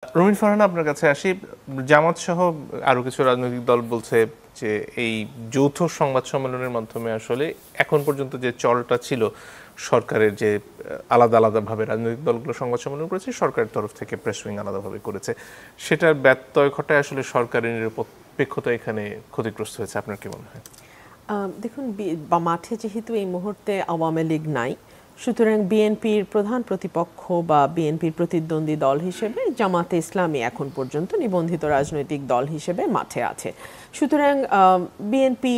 রুমিন ফারহানা, আপনার কাছে আসি। জামাত সহ আরো কিছু রাজনৈতিক দল বলছে যে এই যৌথ সংবাদ সম্মেলনের মাধ্যমে আসলে এখন পর্যন্ত যে চলটা ছিল সরকারের, যে আলাদা আলাদাভাবে রাজনৈতিক দলগুলো সংবাদ সম্মেলন করেছে, সরকারের তরফ থেকে প্রেস উইং আলাদাভাবে করেছে, সেটার ব্যত্যয় ঘটায় আসলে সরকারের নিরপেক্ষতা এখানে ক্ষতিগ্রস্ত হয়েছে। আপনার কি মনে হয়? দেখুন, মাঠে যেহেতু এই মুহূর্তে আওয়ামী লীগ নাই, সুতরাং বিএনপির প্রধান প্রতিপক্ষ বা বিএনপির প্রতিদ্বন্দ্বী দল হিসেবে জামাতে ইসলামী এখন পর্যন্ত নিবন্ধিত রাজনৈতিক দল হিসেবে মাঠে আছে। সুতরাং বিএনপি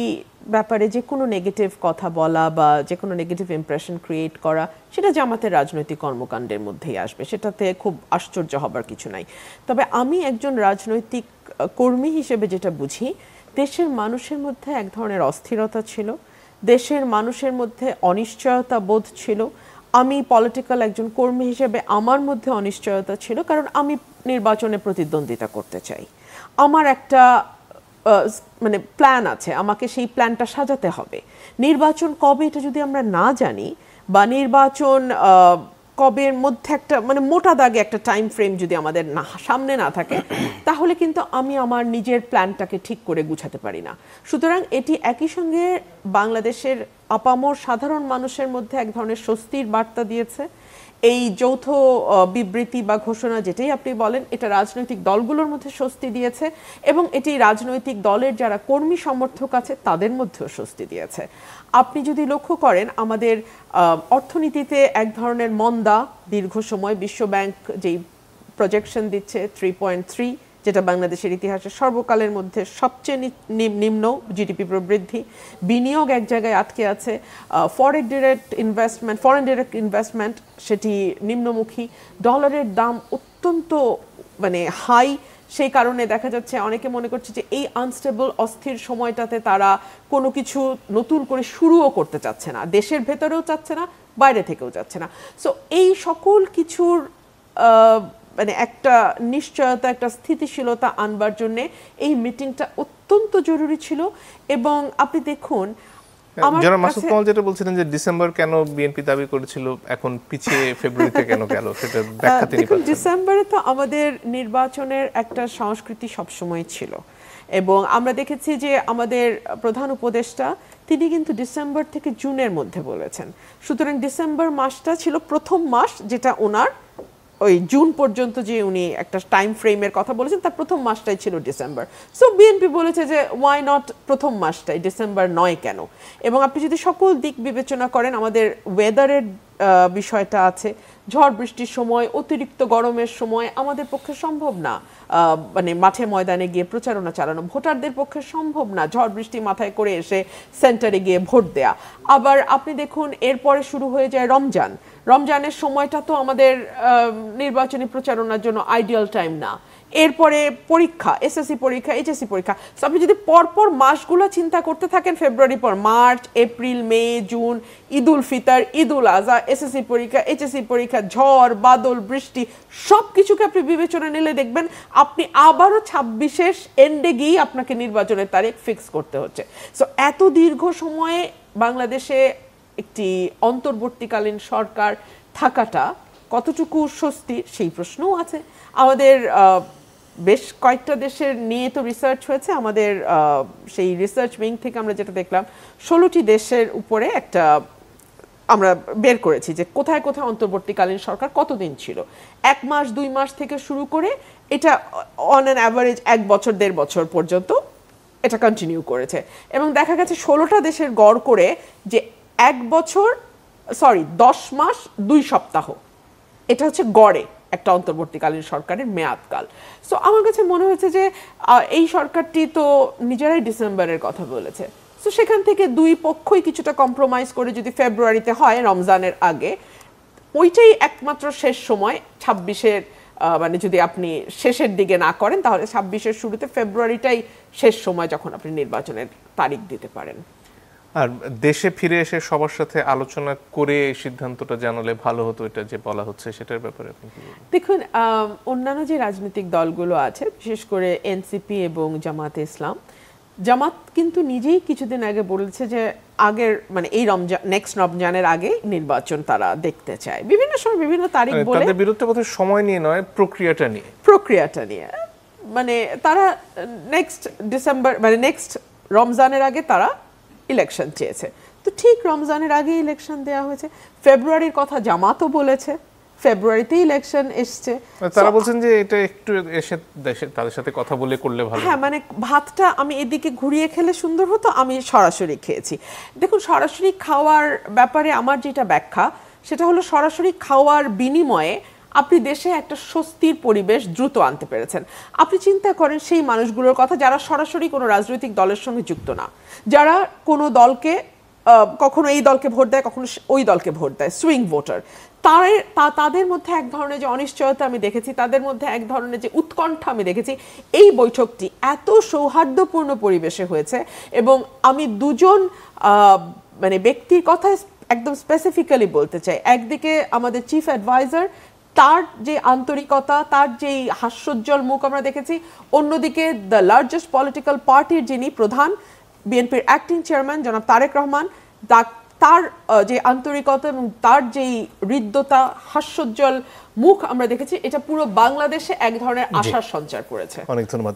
ব্যাপারে যে কোনো নেগেটিভ কথা বলা বা যে কোনো নেগেটিভ ইমপ্রেশন ক্রিয়েট করা, সেটা জামাতের রাজনৈতিক কর্মকাণ্ডের মধ্যেই আসবে, সেটাতে খুব আশ্চর্য হবার কিছু নাই। তবে আমি একজন রাজনৈতিক কর্মী হিসেবে যেটা বুঝি, দেশের মানুষের মধ্যে এক ধরনের অস্থিরতা ছিল, দেশের মানুষের মধ্যে অনিশ্চয়তা বোধ ছিল। আমি পলিটিক্যাল একজন কর্মী হিসেবে আমার মধ্যে অনিশ্চয়তা ছিল, কারণ আমি নির্বাচনে প্রতিদ্বন্দ্বিতা করতে চাই। আমার একটা মানে প্ল্যান আছে, আমাকে সেই প্ল্যানটা সাজাতে হবে। নির্বাচন কবে এটা যদি আমরা না জানি, বা নির্বাচন কবের মধ্যে একটা মানে মোটা দাগে একটা টাইম ফ্রেম যদি আমাদের সামনে না থাকে, তাহলে কিন্তু আমি আমার নিজের প্ল্যানটাকে ঠিক করে গুছাতে পারি না। সুতরাং এটি একই সঙ্গে বাংলাদেশের আপামর সাধারণ মানুষের মধ্যে এক ধরনের স্বস্তির বার্তা দিয়েছে। এই যৌথ বিবৃতি বা ঘোষণা, যেটাই আপনি বলেন, এটা রাজনৈতিক দলগুলোর মধ্যে স্বস্তি দিয়েছে, এবং এটি রাজনৈতিক দলের যারা কর্মী সমর্থক আছে তাদের মধ্যেও স্বস্তি দিয়েছে। আপনি যদি লক্ষ্য করেন, আমাদের অর্থনীতিতে এক ধরনের মন্দা দীর্ঘ সময়, বিশ্বব্যাংক যেই প্রজেকশন দিচ্ছে 3.3, যেটা বাংলাদেশের ইতিহাসে সর্বকালের মধ্যে সবচেয়ে নিম্ন জিডিপি প্রবৃদ্ধি, বিনিয়োগ এক জায়গায় আটকে আছে, ফরেন ডিরেক্ট ইনভেস্টমেন্ট সেটি নিম্নমুখী, ডলারের দাম অত্যন্ত মানে হাই। সেই কারণে দেখা যাচ্ছে অনেকে মনে করছে যে এই আনস্টেবল অস্থির সময়টাতে তারা কোনো কিছু নতুন করে শুরুও করতে চাচ্ছে না, দেশের ভেতরেও চাচ্ছে না, বাইরে থেকেও চাচ্ছে না। সো এই সকল কিছুর মানে একটা নিশ্চয়তা, একটা স্থিতিশীলতা আনবার জন্য এই মিটিংটা অত্যন্ত জরুরি ছিল। এবং আপনি দেখুন, যারা মাসুদ কামাল যেটা বলছিলেন যে ডিসেম্বর কেন বিএনপি দাবি করেছিল, এখন পিছিয়ে ফেব্রুয়ারিতে কেন গেল, সেটা ব্যাখ্যা তিনি দেখুন, ডিসেম্বরে তো আমাদের নির্বাচনের একটা সংস্কৃতি সবসময় ছিল, এবং আমরা দেখেছি যে আমাদের প্রধান উপদেষ্টা তিনি কিন্তু ডিসেম্বর থেকে জুনের মধ্যে বলেছেন। সুতরাং ডিসেম্বর মাসটা ছিল প্রথম মাস, যেটা ওনার ওই জুন পর্যন্ত যে উনি একটা টাইম ফ্রেমের কথা বলেছেন, তার প্রথম মাসটাই ছিল ডিসেম্বর। সো বিএনপি বলেছে যে ওয়াই নট প্রথম মাসটাই, ডিসেম্বর নয় কেন? এবং আপনি যদি সকল দিক বিবেচনা করেন, আমাদের ওয়েদারের বিষয়টা আছে, ঝড় বৃষ্টির সময়, অতিরিক্ত গরমের সময় আমাদের পক্ষে সম্ভব না মানে মাঠে ময়দানে গিয়ে প্রচারণা চালানো, ভোটারদের পক্ষে সম্ভব না ঝড় বৃষ্টি মাথায় করে এসে সেন্টারে গিয়ে ভোট দেয়া। আবার আপনি দেখুন, এরপরে শুরু হয়ে যায় রমজানের সময়টা তো আমাদের নির্বাচনী প্রচারণার জন্য আইডিয়াল টাইম না। এরপরে পরীক্ষা, এসএসসি পরীক্ষা, এইচএসসি পরীক্ষা। সো আপনি যদি পরপর মাসগুলো চিন্তা করতে থাকেন, ফেব্রুয়ারি পর মার্চ, এপ্রিল, মে, জুন, ঈদ উল ফিতর, ঈদ উল আজহা, এসএসসি পরীক্ষা, এইচএসসি পরীক্ষা, ঝড় বাদল বৃষ্টি, সব কিছুকে আপনি বিবেচনা নিলে দেখবেন আপনি আবারও 26-এর এন্ডে গিয়ে আপনাকে নির্বাচনের তারিখ ফিক্স করতে হচ্ছে। সো এত দীর্ঘ সময়ে বাংলাদেশে একটি অন্তর্বর্তীকালীন সরকার থাকাটা কতটুকু স্বস্তি, সেই প্রশ্নও আছে। আমাদের বেশ কয়েকটা দেশের নিয়ে তো রিসার্চ হয়েছে, আমাদের সেই রিসার্চ উইং থেকে আমরা যেটা দেখলাম, 16টি দেশের উপরে একটা আমরা বের করেছি যে কোথায় কোথায় অন্তর্বর্তীকালীন সরকার কতদিন ছিল। 1 মাস 2 মাস থেকে শুরু করে এটা অন অ্যান অ্যাভারেজ 1 বছর 1.5 বছর পর্যন্ত এটা কন্টিনিউ করেছে। এবং দেখা গেছে 16টা দেশের গড় করে যে 10 মাস 2 সপ্তাহ, এটা হচ্ছে গড়ে একটা অন্তর্বর্তীকালীন সরকারের মেয়াদকাল। সো আমার কাছে মনে হয়েছে যে এই সরকারটি তো নিজেরাই ডিসেম্বরের কথা বলেছে, সো সেখান থেকে দুই পক্ষই কিছুটা কম্প্রোমাইজ করে যদি ফেব্রুয়ারিতে হয় রমজানের আগে, ওইটাই একমাত্র শেষ সময়। 26-এর মানে যদি আপনি শেষের দিকে না করেন, তাহলে 26-এর শুরুতে, ফেব্রুয়ারিটাই শেষ সময় যখন আপনি নির্বাচনের তারিখ দিতে পারেন। আর দেশে ফিরে এসে সবার সাথে আলোচনা করে সিদ্ধান্তটা জানালে ভালো হতো, এটা যে বলা হচ্ছে, সেটার ব্যাপারে আপনি কি বলবেন? দেখুন, অন্যান্য যে রাজনৈতিক দলগুলো আছে, বিশেষ করে এনসিপি এবং জামাতে ইসলাম, জামাত কিন্তু নিজেই কিছুদিন আগে বলেছে যে আগের মানে এই রমজান নেক্সট রমজানের আগে নির্বাচন তারা দেখতে চায়, বিভিন্ন সময় বিভিন্ন তারিখ বলে। তাদের বিরুদ্ধে বোধহয় সময় নিয়ে নয়, প্রক্রিয়াটা নিয়ে মানে তারা নেক্সট ডিসেম্বর মানে নেক্সট রমজানের আগে তারা ইলেকশন চেয়েছে। তো ঠিক রমজানের আগে ইলেকশন দেওয়া হয়েছে। ফেব্রুয়ারির কথা জামাতও বলেছে, ফেব্রুয়ারিতে ইলেকশন এসছে। তারা বলছেন যে এটা একটু এসে দেশে তাদের সাথে কথা বলে করলে ভালো। হ্যাঁ, মানে ভাতটা আমি এদিকে ঘুরিয়ে খেলে সুন্দর হতো, আমি সরাসরি খেয়েছি। দেখুন, সরাসরি খাওয়ার ব্যাপারে আমার যেটা ব্যাখ্যা সেটা হলো সরাসরি খাওয়ার বিনিময়ে আপনি দেশে একটা স্বস্তির পরিবেশ দ্রুত আনতে পেরেছেন। আপনি চিন্তা করেন সেই মানুষগুলোর কথা যারা সরাসরি কোনো রাজনৈতিক দলের সঙ্গে যুক্ত না, যারা কোনো দলকে কখনো এই দলকে ভোট দেয়, কখনো ওই দলকে ভোট দেয়, সুইং ভোটার, তাদের মধ্যে এক ধরনের যে অনিশ্চয়তা আমি দেখেছি, তাদের মধ্যে এক ধরনের যে উৎকণ্ঠা আমি দেখেছি। এই বৈঠকটি এত সৌহার্দ্যপূর্ণ পরিবেশে হয়েছে এবং আমি দুজন মানে ব্যক্তির কথা একদম স্পেসিফিক্যালি বলতে চাই। একদিকে আমাদের চিফ অ্যাডভাইজার, তার যে আন্তরিকতা, তার যেই হাস্যোজ্জ্বল মুখ আমরা দেখেছি। অন্যদিকে দ্য লার্জেস্ট পলিটিক্যাল পার্টির যিনি প্রধান, বিএনপির অ্যাক্টিং চেয়ারম্যান জনাব তারেক রহমান, তার যে আন্তরিকতা এবং তার যেই হৃদ্যতা, হাস্যোজ্জ্বল মুখ আমরা দেখেছি, এটা পুরো বাংলাদেশে এক ধরনের আশার সঞ্চার করেছে। অনেক ধন্যবাদ।